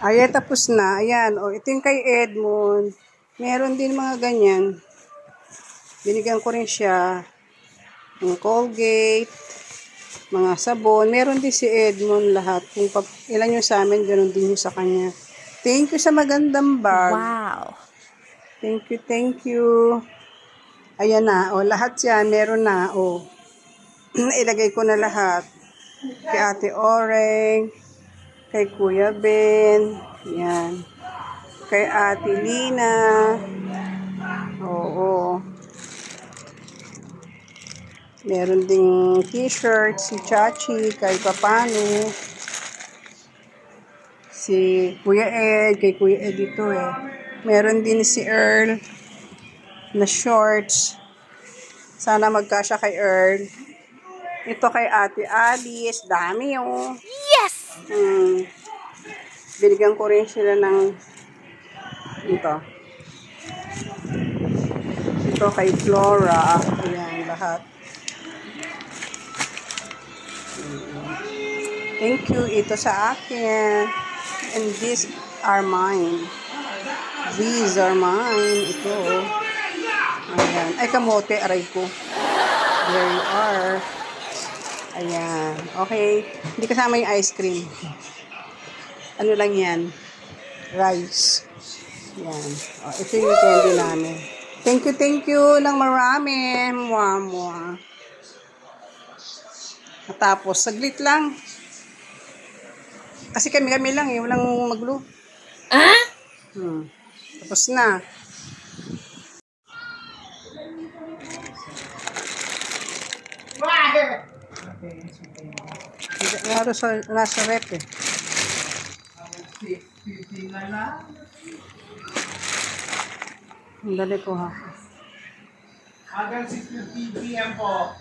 Ayan, tapos na. Ayan, o. Ito yung kay Edmond. Meron din mga ganyan. Binigyan ko rin siya ng Colgate, mga sabon. Meron din si Edmond lahat. Kung ilan yung sa amin, ganun din yung sa kanya. Thank you sa magandang bag. Wow. Thank you, thank you. Ayan na, o. Lahat yan, meron na, o. Ilagay ko na lahat. Kay Ate Oreng, kay Kuya Ben, yan. Kay Ate Lina, oo. Meron ding t-shirt, si Chachi, kay Papano, si Kuya Ed, kay Kuya Ed ito eh. Meron din si Earl na shorts. Sana magkasya kay Earl. Ito kay Ate Alice, dami yung. Yes! Binigyan ko rin sila ng ito. Ito kay Flora. Ayan, lahat. Thank you. Ito sa akin. And these are mine. These are mine. Ito. Ayan. Ay, kamote. Aray ko. There you are. Ayan. Okay. Hindi kasama yung ice cream. Ano lang yan? Rice. Yan. O, ito yung candy namin. Thank you lang marami. Mwah. Tapos, saglit lang. Kasi kami lang eh. Walang maglo. Ah? Tapos na. Nasa rep eh. Dali ko ha. Hanggang 6:50 p.m. po.